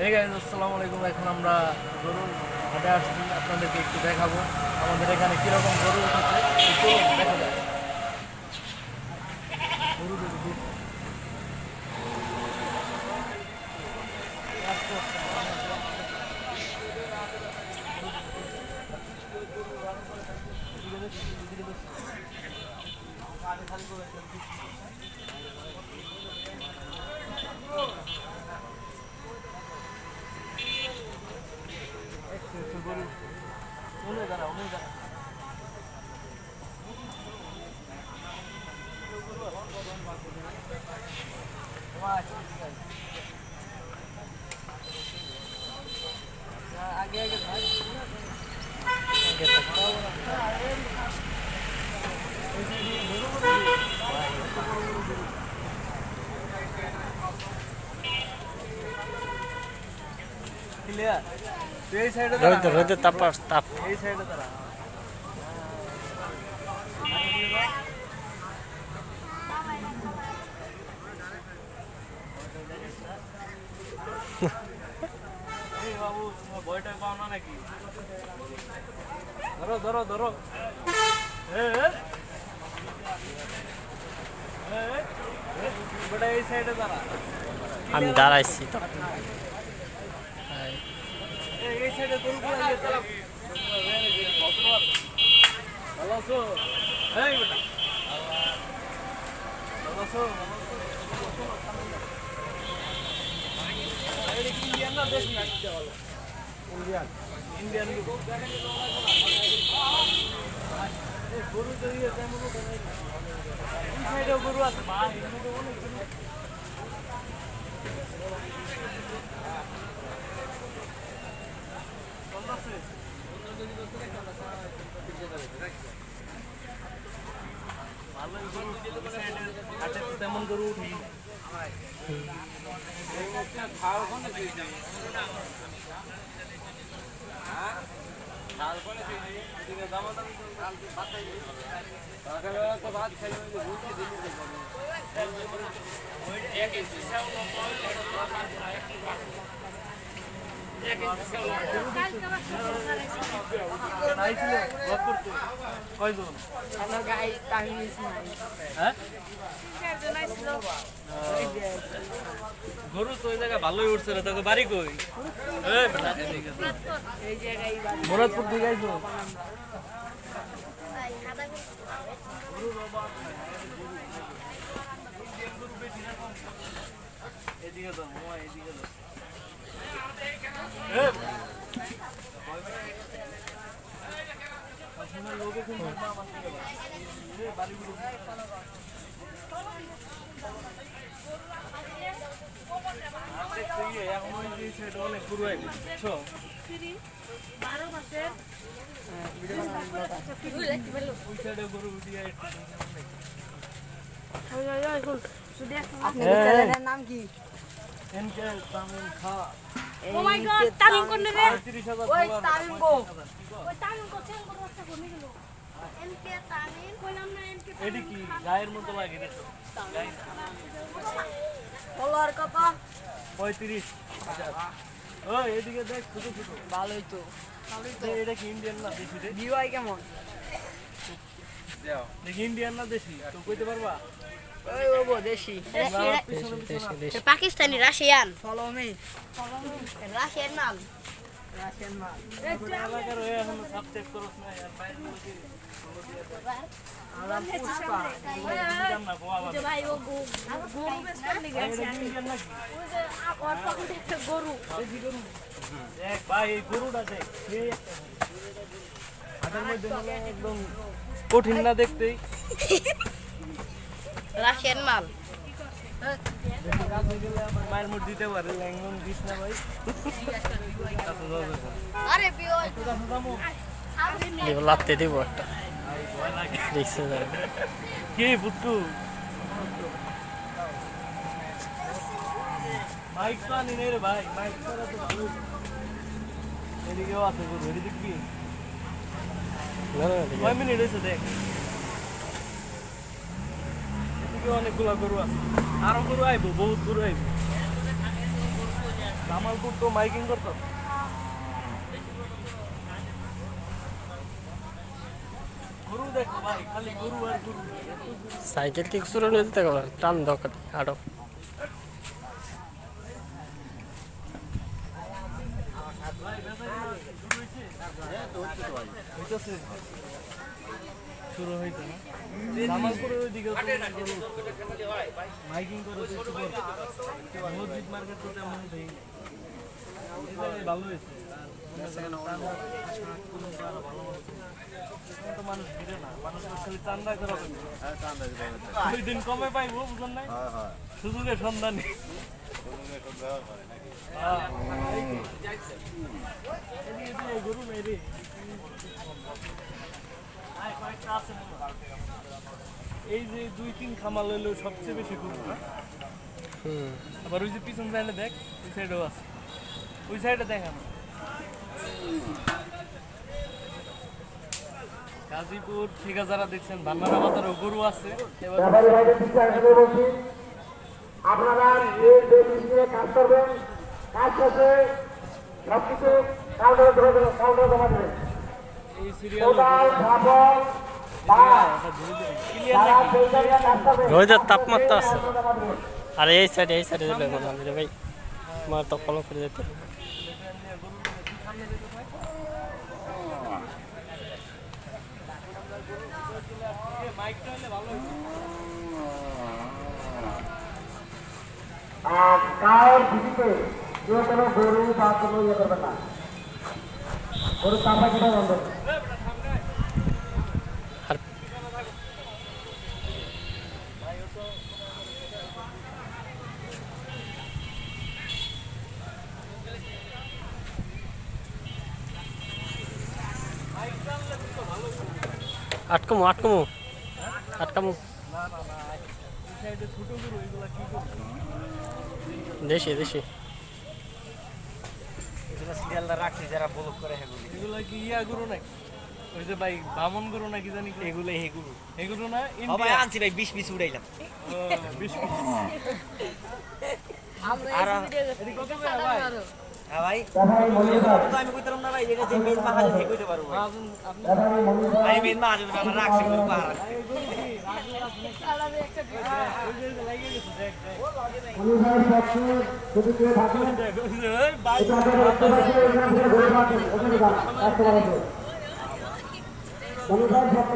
এই গাইস আসসালামু আলাইকুম। এখন আমরা গরুর হাটে আসছি, আপনাদেরকে একটু দেখাবো আমাদের এখানে কিরকম গরু উঠেছে। চলুন দেখা যায় গরু দেখি। গরু উনি দাঁড়া আগে আগে ক্লিয়ার। এই সাইডে রোদে তাপ এই সাইডে দাঁড়া। এই বাবু তোমার বয়টা পাও না নাকি? ধরো ধরো ধরো। বেটা এই সাইডে দাঁড়া। আমি দাঁড়াইছি তো। এই সাইডে গরু গুলো দিয়ে চালাও। ভালো আছো? এই বেটা ভালো আছো? ইন্ডিয়ান না দেশ না? ইন্ডিয়ান ইন্ডিয়ান গরু তো ইয়ে তেমন এই সাইডেও গরু আছে মা, এই সাইডে অনেক গরু। তেমন গরু উঠি কয়জন? হ্যাঁ গরু তো ওই জায়গায় ভালোই উঠছে রে। তোকে বাড়ি কই? মুরাদপুর দিকে আইছো? এদিকে তো এদিকে তো লোকে কিন্তু বাড়িগুলো এখন ওই সাইডে অনেক গরু আইবে বুঝছো? 12 মাসের ওই সাইডে গরু দিয়ে আপনাদের চ্যানেলের নাম কি? এনকে তামিম খা। ও মাই গড, তামিম কোন রে? 30,000 ওই তামিম গো। ওই তামিম কোচেন করে একটা কোনে গেল এমকে তামিম কইলাম না এমকে এডি কি গায়ের মতো লাগে রে তো গায়। ফলোয়ার কত? 35,000। ওই এদিকে দেখ ছোট ছোট ভালোই তো। এটা কি ইন্ডিয়ান না দেশি রে? বিওয়াই কেমন? দেখি ইন্ডিয়ান না দেশি তো কইতে পারবা? ওই বাবু দেশি। Pakistani Russian follow me. Russian মাল রাশিয়ান মাল। এলাকার হয়ে এখন সাবজেক্ট করছ না আর বাইরে লোকে আরাম পুষ্পা। ইন্ডিয়ান না গোয়া যে ভাই ও গরু বেচতে নিয়ে গেছে ইন্ডিয়ান নাকি? ওই যে ওর পকেটে একটা গরু দেশি গরু দেখ ভাই এই গরুটা দেখ এই একটা হাতের মধ্যে মানে একদম কঠিন না দেখতেই। রাশিয়ান মাল কাছে গেলে আমার মায়ের মুখ দিতে পারে একদম দিস না ভাই। আরে বিও লাত্তে দিব একটা দেখছে কি বুট্টু মাইক তো আনি নেই রে ভাই, মাইক ছাড়া তো ভালো। এদিকেও আছে গরু, এদিক কি কয় মিনিট হয়েছে দেখ। এদিকে অনেকগুলো গরু আছে, আরো গরু আইবো, বহুত গরু আইবো। জামালপুর তো মাইকিং করতো গরু দেখো ভাই খালি গরু আর গরু সাইকেল কি শুরু হয়ে যেতে পারে টান দরকার আরো হইতেছে শুরু হইতো না জামালপুরের ওইদিকে মাইকিং করে মসজিদ মার্কেট তো তেমন দেই ভালো হয়েছে মানুষ ভিড়ে না মানুষ খালি চান্দা করা ওই দিন কমে পাইবো বুঝলেন নাই সুযোগের সন্ধানে গরু নেই রে এই যে 2-3 খামাল হইলেও সবচেয়ে বেশি গরু আবার ওই যে পিছন সাইডে দেখ ওই সাইডেও আছে ওই সাইডে দেখা না গাজীপুর থেকে যারা দেখছেন ভান্ডারা বাজারেও গরু আছে এবার আপনারা এই নিয়ে কাজ করবেন কাজ শেষে সবকিছু কাউন্টার জমা দেবেন এই সিরিয়াল রোদের তাপমাত্রা আছে আর এই সাইডে যাবে মনে রে ভাই আমার তো ফলো করে যেতে গায়ের ভিত্তিতে কেউ কোনো গরু বা কোনো ইয়ে করবে না গরু চামড়া কিনা বন্ধ আর আটকামু দেশি এগুলা কি ইয়া গরু নাকি ওই যে ভাই বামন গরু নাকি জানি এগুলো এগুলো না ভাই আনছি ভাই 20 পিস উড়াইলাম 20 আর এটি কত করে ভাই হ্যাঁ ভাই তো আমি কইতাম না ভাই এটা যে মেন পাহাড়ে থেকে কইতে পারবো ভাই আমি মেন পাহাড়ে আমরা রাখছি গরু পাহাড়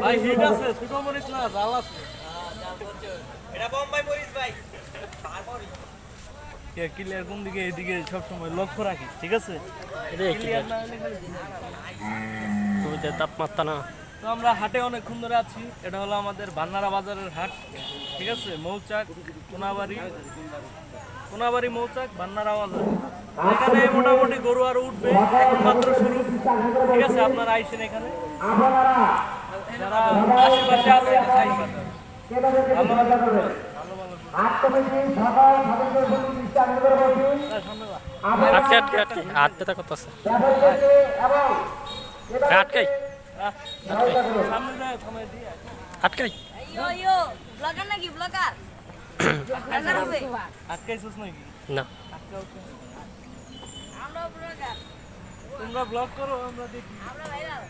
ভাই হিট আছে ছোট মরিচ না জাল আছে এটা বোম্বাই মরিচ ভাই তারপরই ক্লিয়ার কোন দিকে এদিকে সবসময় লক্ষ্য রাখি ঠিক আছে এটা ক্লিয়ার না হলে খালি রোদের তাপমাত্রা না তো আমরা হাটে অনেকক্ষণ ধরে আছি এটা হলো আমাদের ভান্ডারা বাজারের হাট ঠিক আছে মৌচাক কোনাবাড়ি মৌচাক ভান্ডারা বাজার এখানে মোটামুটি গরু আর উঠবে এখন মাত্র শুরু ঠিক আছে আপনারা আইসেন এখানে যারা আশেপাশে আছে ভালো আটকে কত আছে আটকাই সামনে যায় থামাই দিয়ে আটকাই ইয়ো ব্লগার নাকি ব্লগার ব্লগার হবে আটকাইছিস নাকি না আমরা ব্লগার তোমরা ব্লগ করো আমরা দেখি আমরা ভাইরাল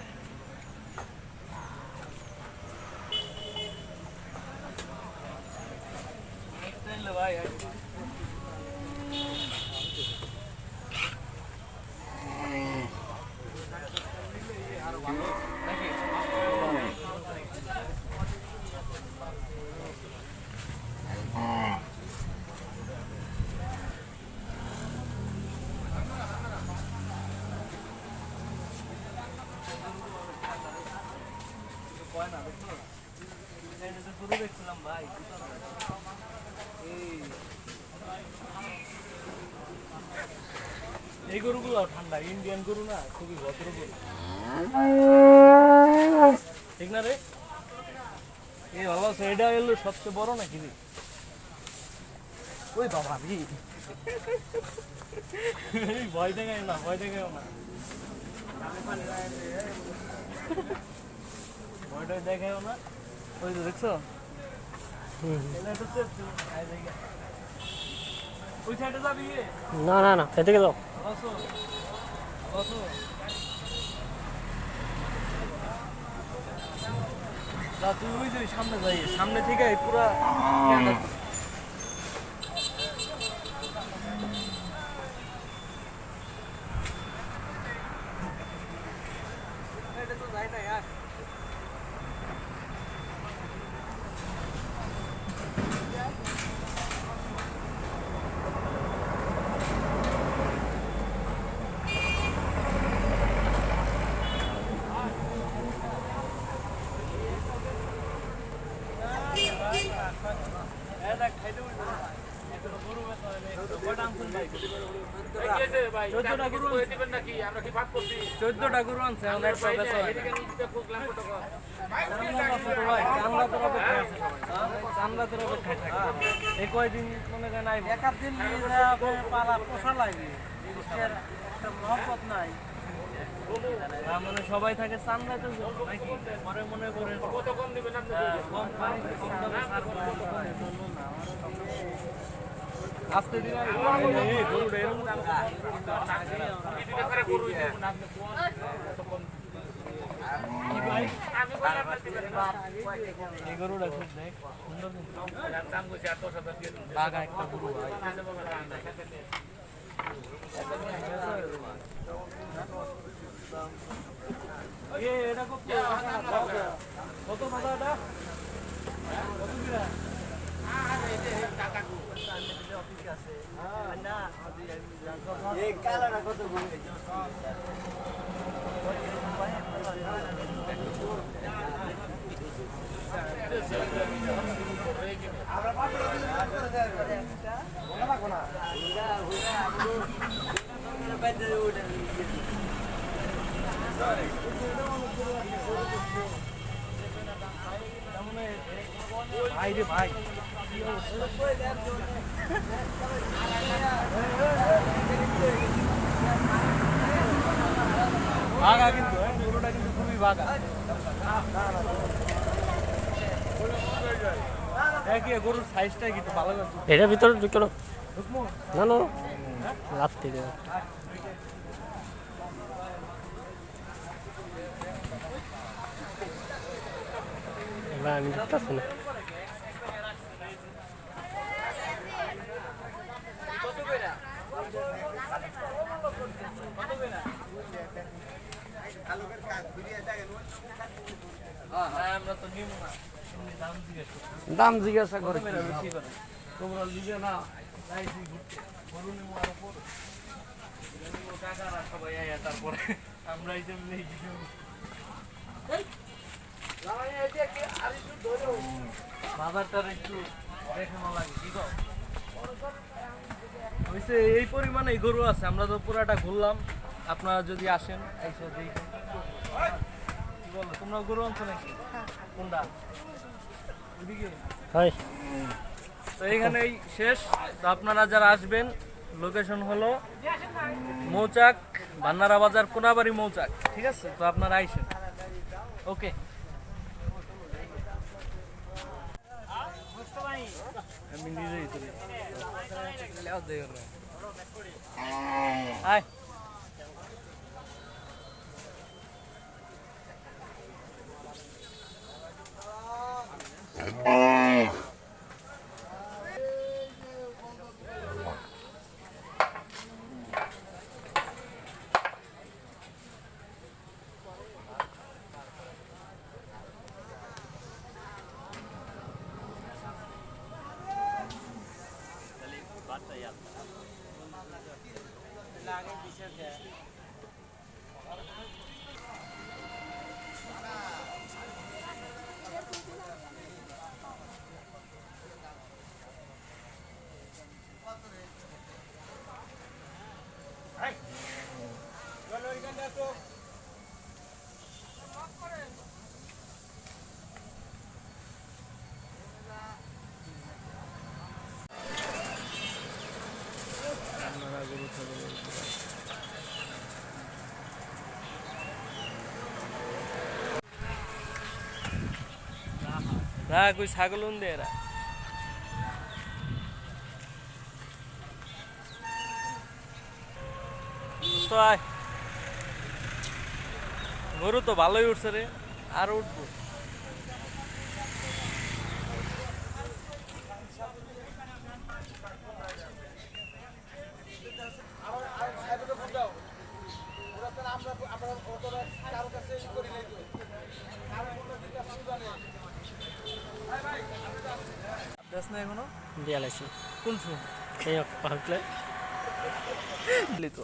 তাইলে ভাই দেখছিলাম ভাই এই গরুগুলো ঠান্ডা ইন্ডিয়ান গরু না খুবই ভদ্র গরু ঠিক না রে এই ভালো আছে এটা এলো সবচেয়ে বড় নাকি রে ওই বাবা রে ভয় দেখায় না ভয়টা দেখায়ও না ওই তো দেখছো এটা তো ওই সাইডে যাবি না না না এদিকে যাও বসো বসো যা তুই ওই যে সামনে যাই সামনে থেকে পুরা এটা তো যাই না यार চোদ্দটা গরু আনছে এই কয়দিন মনে করেন একাদিন পালা পোষা লাগে মহব্বত নাই মানে সবাই থাকে চান্দাতে নাকি পরে মনে করেন কত কম দিবেন কম দামে ছাড় আস্তে দিন গরুটা এরকম এই গরুটা খুব দেখ সুন্দর বাঘা একটা গরু এটা কত দাদা ভাই রে ভাই বাঘা কিন্তু গরুটা কিন্তু খুবই বাঘা গরুর সাইজটা কিন্তু ভালো লাগছে এটার ভিতরে ঢুকে না না না রাত থেকে আমি দেখতেছি না দাম জিজ্ঞাসা করে তোমরা লিগে না সবাই তারপরে আমরা এই যে বাজারটার একটু দেখানো লাগে কি হয়েছে এই পরিমাণে গরু আছে আমরা তো পুরাটা ঘুরলাম আপনারা যদি আসেন এসে দেখেন কি বলো তোমরা গরু আনছো নাকি কোনটা এদিকে হয় তো এইখানেই শেষ তো আপনারা যারা আসবেন লোকেশন হলো মৌচাক ভান্নারা বাজার কোনাবাড়ি মৌচাক ঠিক আছে তো আপনারা আইসেন ওকে আমি নিজেই তুলি আয় कोई छागल दे रहा তো আয় গরু তো ভালোই উঠছে রে আর উঠবো দেখ না এখনো দিয়া লাইছি কোন শুন এই পাহলে তো